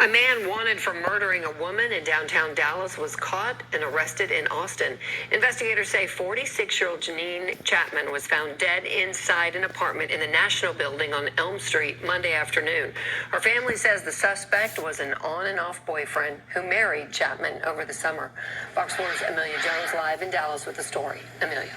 A man wanted for murdering a woman in downtown Dallas was caught and arrested in Austin. Investigators say 46-year-old Janine Chapman was found dead inside an apartment in the National Building on Elm Street Monday afternoon. Her family says the suspect was an on and off boyfriend who married Chapman over the summer. Fox 4's Amelia Jones live in Dallas with the story. Amelia.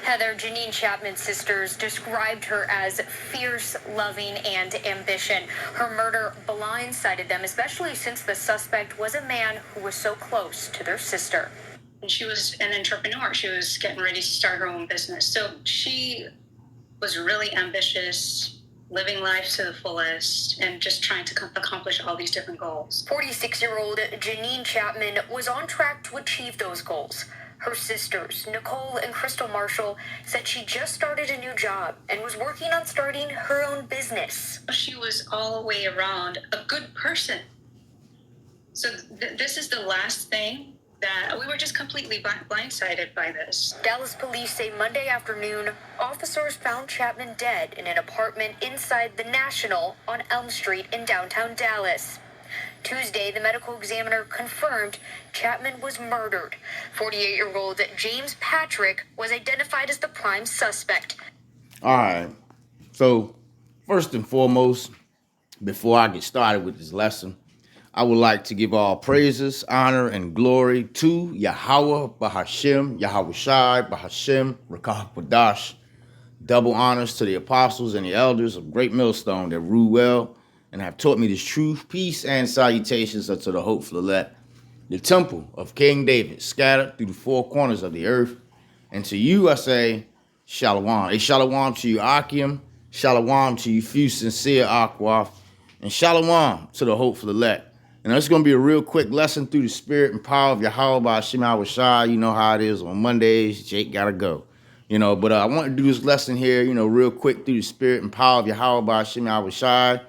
Heather, Janine Chapman's sisters described her as fierce, loving, and ambitious. Her murder blindsided them, especially since the suspect was a man who was so close to their sister. She was an entrepreneur. She was getting ready to start her own business. So she was really ambitious, living life to the fullest, and just trying to accomplish all these different goals. 46-year-old Janine Chapman was on track to achieve those goals. Her sisters, Nicole and Crystal Marshall, said she just started a new job and was working on starting her own business. She was all the way around a good person. So this is the last thing that we were just completely blindsided by this. Dallas police say Monday afternoon, officers found Chapman dead in an apartment inside the National on Elm Street in downtown Dallas. Tuesday, the medical examiner confirmed Chapman was murdered. 48-year-old James Patrick was identified as the prime suspect. All right. So, first and foremost, before I get started with this lesson, I would like to give all praises, honor, and glory to Yahweh Bahashem, Yahweh Shai, Bahashem, Rakah Quadash. Double honors to the apostles and the elders of Great Millstone that rule well and have taught me this truth, peace, and salutations unto the hopeful elect, the temple of King David, scattered through the four corners of the earth. And to you I say, Shalom. A shalom to you, Akim. Shalom to you, few sincere Akwaf. And shalom to the hopeful elect. And it's going to be a real quick lesson through the spirit and power of Yahweh by Hashem Awashai. You know how it is on Mondays. Jake got to go. But I want to do this lesson here, real quick through the spirit and power of Yahweh by Hashem Awashai.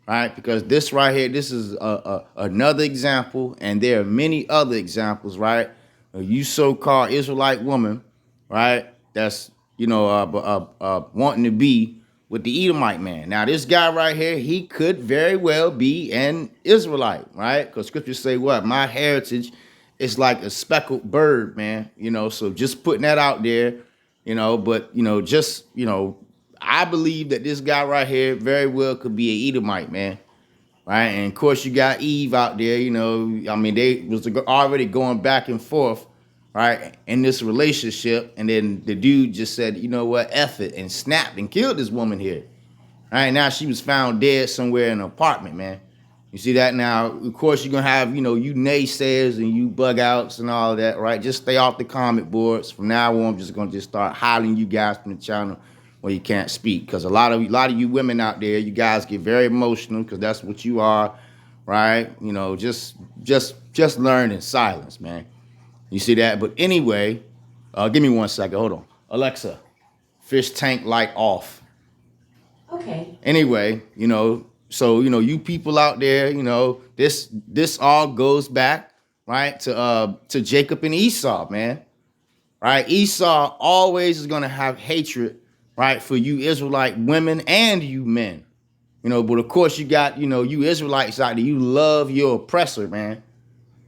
Right, because this right here, this is another example, and there are many other examples, right? You so-called Israelite woman, right? That's wanting to be with the Edomite man. Now, this guy right here, he could very well be an Israelite, right? Because scriptures say what? My heritage is like a speckled bird, man. So just putting that out there, I believe that this guy right here very well could be an Edomite, man. Right? And, of course, you got Eve out there, they was already going back and forth, right, in this relationship. And then the dude just said, you know what, F it, and snapped and killed this woman here. Right? Now she was found dead somewhere in an apartment, man. You see that? Now, of course, you're going to have, you naysayers and you bug outs and all of that, right? Just stay off the comment boards. From now on, I'm just going to start hollering you guys from the channel where you can't speak, because a lot of you women out there, you guys get very emotional because that's what you are, right? Just learn in silence, man. You see that? But anyway, give me 1 second. Hold on, Alexa, fish tank light off. Okay. Anyway, so you people out there, this all goes back, right, to Jacob and Esau, man. Right? Esau always is gonna have hatred, right, for you Israelite women and you men. But of course you got, you Israelites out there, you love your oppressor, man.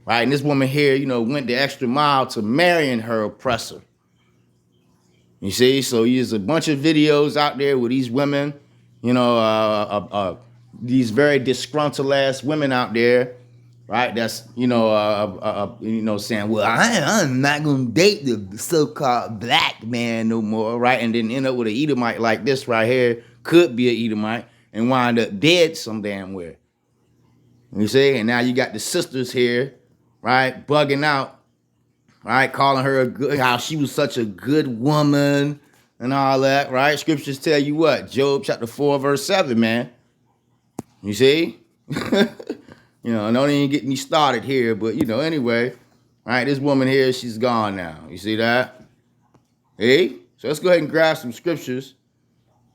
Right? And this woman here, went the extra mile to marrying her oppressor. You see? So there's a bunch of videos out there with these women, these very disgruntled ass women out there, right? That's, saying, well, I'm not going to date the so-called black man no more, right? And then end up with an Edomite like this right here, could be an Edomite, and wind up dead some damn where. You see? And now you got the sisters here, right, bugging out, right, calling her how she was such a good woman and all that, right? Scriptures tell you what? Job chapter 4, verse 7, man. You see? Don't even get me started here, but, anyway, all right, this woman here, she's gone now. You see that? Hey? So let's go ahead and grab some scriptures,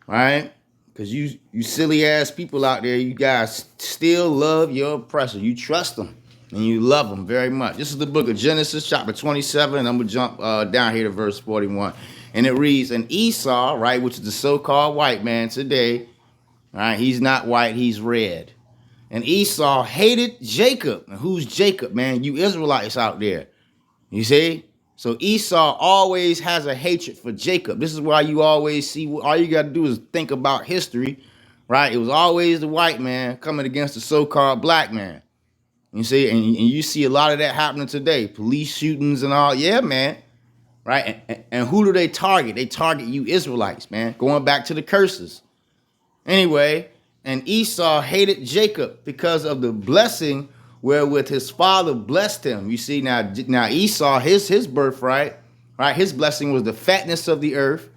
all right? Because you silly-ass people out there, you guys still love your oppressor. You trust them, and you love them very much. This is the book of Genesis, chapter 27, and I'm going to jump down here to verse 41. And it reads, and Esau, right, which is the so-called white man today, all right, he's not white, he's red. And Esau hated Jacob. And who's Jacob, man? You Israelites out there. You see? So Esau always has a hatred for Jacob. This is why you always see, all you got to do is think about history, right? It was always the white man coming against the so-called black man. You see, and you see a lot of that happening today. Police shootings and all. Yeah, man. Right? And who do they target? They target you Israelites, man. Going back to the curses. Anyway, and Esau hated Jacob because of the blessing wherewith his father blessed him. You see, now Esau, his birthright, right? His blessing was the fatness of the earth,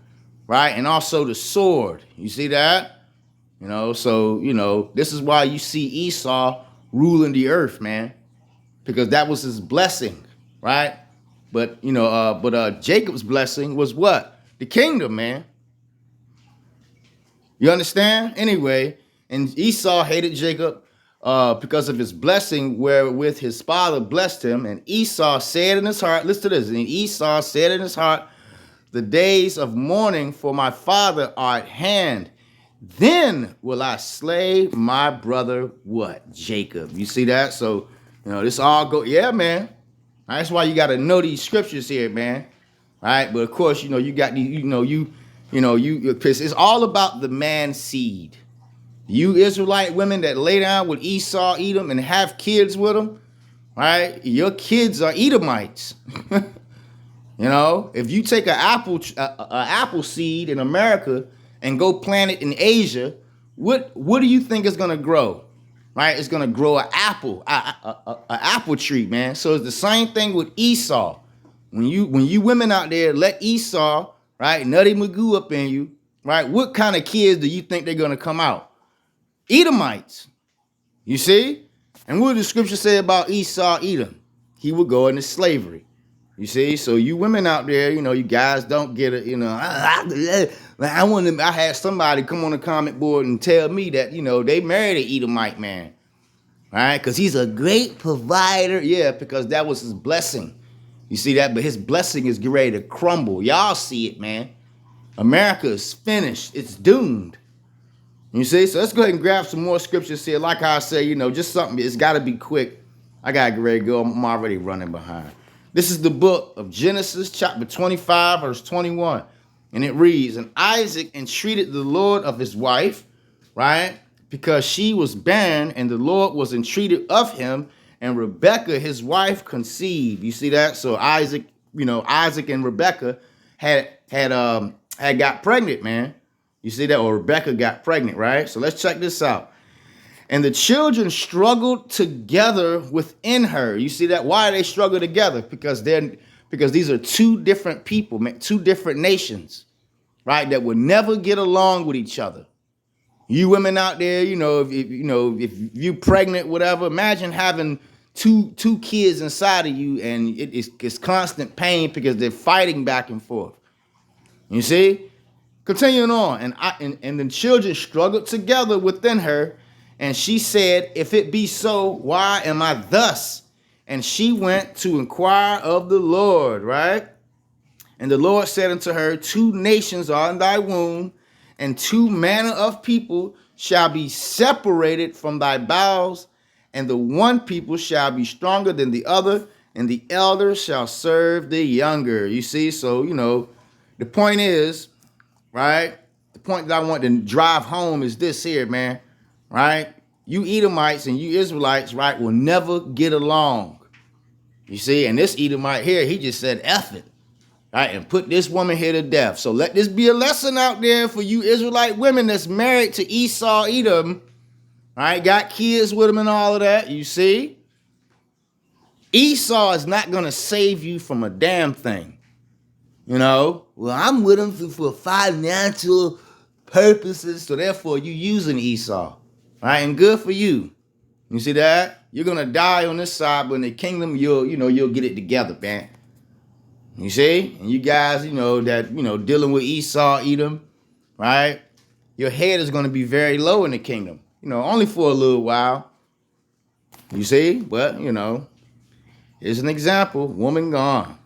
right? And also the sword. You see that? You know, so, you know, this is why you see Esau ruling the earth, man, because that was his blessing, right? But, you know, Jacob's blessing was what? The kingdom, man. You understand? Anyway, and Esau hated Jacob because of his blessing wherewith his father blessed him. And Esau said in his heart, listen to this, and Esau said in his heart, the days of mourning for my father are at hand. Then will I slay my brother, what? Jacob. You see that? So, you know, this all go, yeah, man. That's why you got to know these scriptures here, man. All right. But of course, you know, you got these, because it's all about the man seed. You Israelite women that lay down with Esau, Edom, and have kids with them, right? Your kids are Edomites. You know, if you take an apple seed in America and go plant it in Asia, what do you think is going to grow? Right? It's going to grow an apple tree, man. So it's the same thing with Esau. When you women out there let Esau, right, nutty Magoo up in you, right? What kind of kids do you think they're going to come out? Edomites. You see? And what does the scripture say about Esau, Edom? He would go into slavery. You see? So you women out there, you know, you guys don't get it, you know. I had somebody come on the comment board and tell me that, you know, they married an Edomite man. Right? Because he's a great provider. Yeah, because that was his blessing. You see that? But his blessing is getting ready to crumble. Y'all see it, man. America is finished. It's doomed. You see? So let's go ahead and grab some more scriptures here. Like I say, you know, just something. It's got to be quick. I got to get ready to go. I'm already running behind. This is the book of Genesis, chapter 25, verse 21. And it reads, and Isaac entreated the Lord of his wife, right? Because she was barren, and the Lord was entreated of him, and Rebekah, his wife, conceived. You see that? So Isaac, you know, Isaac and Rebekah had got pregnant, man. You see that? Or Rebekah got pregnant, right? So let's check this out. And the children struggled together within her. You see that? Why they struggle together? Because these are two different people, two different nations, right? That would never get along with each other. You women out there, you know, if you're pregnant, whatever, imagine having two kids inside of you, and it's constant pain because they're fighting back and forth. You see? Continuing on, and the children struggled together within her. And she said, if it be so, why am I thus? And she went to inquire of the Lord, right? And the Lord said unto her, 2 nations are in thy womb, and 2 manner of people shall be separated from thy bowels, and the one people shall be stronger than the other, and the elder shall serve the younger. You see, so, you know, the point is, right? The point that I want to drive home is this here, man. Right? You Edomites and you Israelites, right, will never get along. You see, and this Edomite here, he just said, F it, right, and put this woman here to death. So let this be a lesson out there for you Israelite women that's married to Esau, Edom, right, got kids with him and all of that. You see, Esau is not going to save you from a damn thing. You know, well, I'm with him for financial purposes, so therefore you using Esau. Right, and good for you. You see that? You're gonna die on this side, but in the kingdom, you'll get it together, man. You see? And you guys, you know, that, you know, dealing with Esau, Edom, right? Your head is gonna be very low in the kingdom. You know, only for a little while. You see? But, you know, here's an example. Woman gone.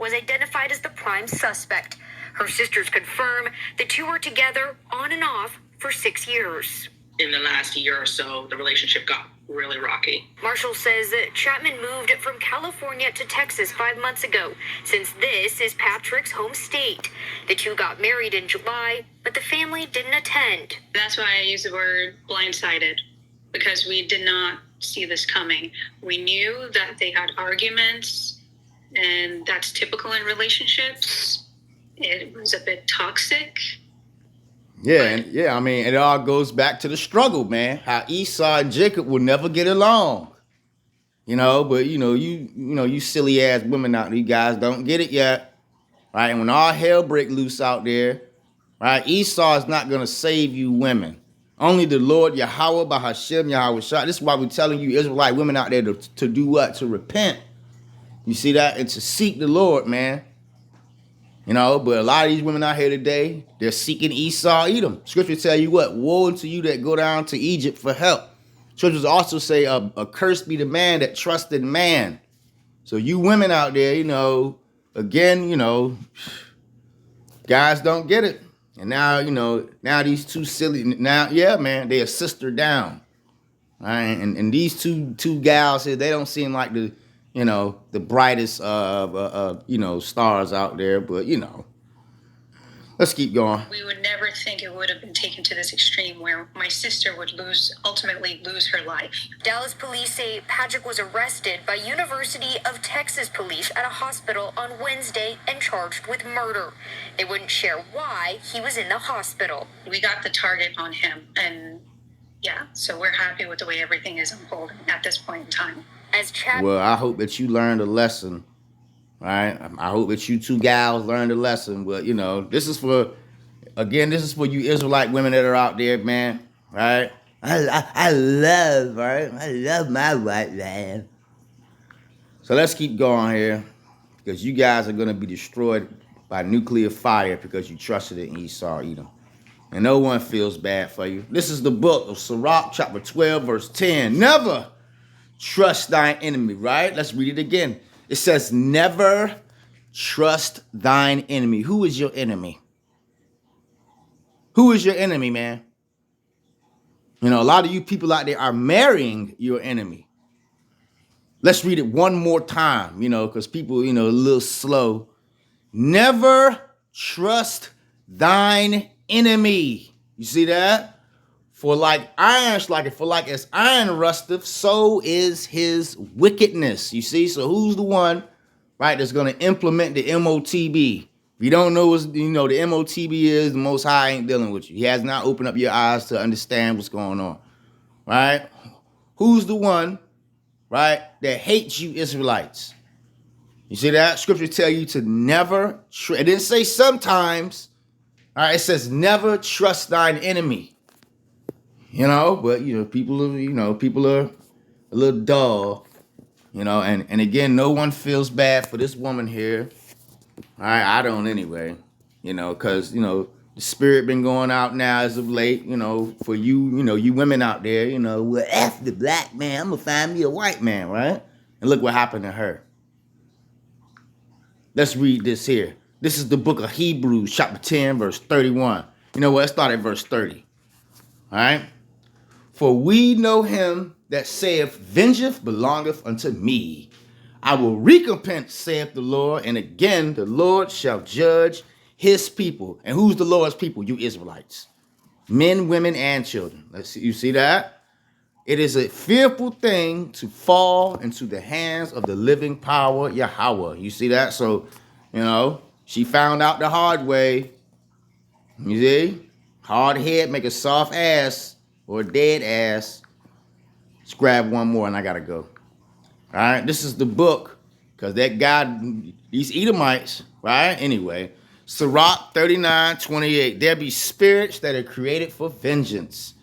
Was identified as the prime suspect. Her sisters confirm the two were together on and off for 6 years. in the last year or so, the relationship got really rocky. Marshall says that Chapman moved from California to Texas 5 months ago, since this is Patrick's home state. The two got married in July, but the family didn't attend. That's why I use the word blindsided, because we did not see this coming. We knew that they had arguments, and that's typical in relationships. It was a bit toxic. Yeah, I mean, it all goes back to the struggle, man. How Esau and Jacob will never get along. But you silly ass women out there, you guys don't get it yet. Right? And when all hell break loose out there, right, Esau is not gonna save you women. Only the Lord Yahweh by Hashem Yahweh Shah. This is why we're telling you Israelite women out there to do what? To repent. You see that? And to seek the Lord, man. But a lot of these women out here today, they're seeking Esau, Edom. Scripture tell you what? Woe unto you that go down to Egypt for help. Scriptures also say, a curse be the man that trusted man. So you women out there, again, guys don't get it. And now, now these two silly, man, they a sister down. Right? And these two gals here, they don't seem like the brightest stars out there, but let's keep going. We would never think it would have been taken to this extreme where my sister would ultimately lose her life. Dallas police say Patrick was arrested by University of Texas police at a hospital on Wednesday and charged with murder. They wouldn't share why he was in the hospital. We got the target on him, and so we're happy with the way everything is unfolding at this point in time. Well, I hope that you learned a lesson, right? I hope that you two gals learned a lesson. But, this is for you Israelite women that are out there, man, right? I love my white man. So let's keep going here, because you guys are going to be destroyed by nuclear fire because you trusted in Esau, Edom. And no one feels bad for you. This is the book of Sirach, chapter 12, verse 10. Never trust thine enemy, right? Let's read it again. It says, never trust thine enemy. Who is your enemy? Who is your enemy, man? A lot of you people out there are marrying your enemy. Let's read it one more time, because people, a little slow. Never trust thine enemy. You see that? For like iron striketh, for like as iron rusteth, so is his wickedness. You see? So who's the one, right, that's going to implement the MOTB? If you don't know what the MOTB is, the Most High ain't dealing with you. He has not opened up your eyes to understand what's going on, right? Who's the one, right, that hates you Israelites? You see that? Scripture tell you to never, it didn't say sometimes, all right, it says never trust thine enemy. But people are a little dull, and again, no one feels bad for this woman here. All right, I don't anyway, because the spirit been going out now as of late, for you women out there, well, F the black man, I'm gonna find me a white man, right? And look what happened to her. Let's read this here. This is the book of Hebrews, chapter 10, verse 31. Let's start at verse 30. All right. For we know him that saith, vengeance belongeth unto me. I will recompense, saith the Lord. And again, the Lord shall judge his people. And who's the Lord's people? You Israelites. Men, women, and children. Let's see. You see that? It is a fearful thing to fall into the hands of the living power, Yahweh. You see that? So, she found out the hard way. You see? Hard head make a soft ass. Or a dead ass. Let's grab one more and I gotta go. All right, this is the book, because that guy, these Edomites, right? Anyway, Sirach 39:28. There be spirits that are created for vengeance,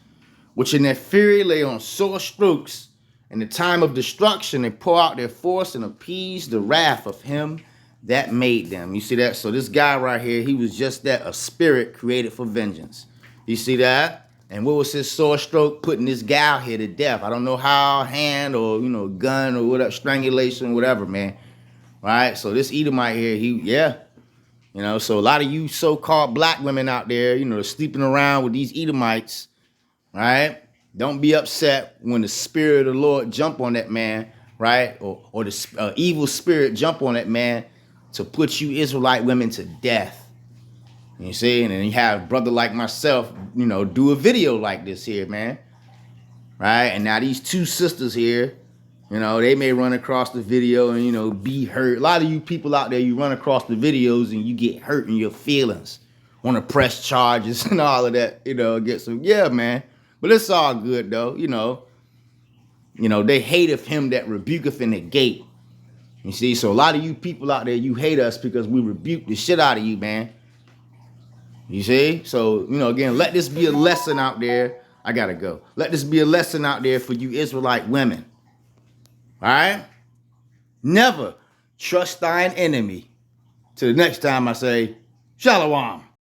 which in their fury lay on sore strokes. In the time of destruction, they pour out their force and appease the wrath of him that made them. You see that? So this guy right here, he was just that, a spirit created for vengeance. You see that? And what was his sore stroke? Putting this gal here to death. I don't know how, hand or, gun or whatever, strangulation, whatever, man. All right, so this Edomite here, so a lot of you so-called black women out there, sleeping around with these Edomites, right? Don't be upset when the spirit of the Lord jump on that man, right? Or the evil spirit jump on that man to put you Israelite women to death. You see, and then you have a brother like myself, you know, do a video like this here, man. Right? And now these two sisters here, you know, they may run across the video and, you know, be hurt. A lot of you people out there, you run across the videos and you get hurt in your feelings. Want to press charges and all of that, you know, get some, yeah, man. But it's all good, though, you know. You know, they hateth him that rebuketh in the gate. You see, so a lot of you people out there, you hate us because we rebuke the shit out of you, man. You see? So, you know, again, let this be a lesson out there. I got to go. Let this be a lesson out there for you Israelite women. All right? Never trust thine enemy. Till the next time I say, Shalom.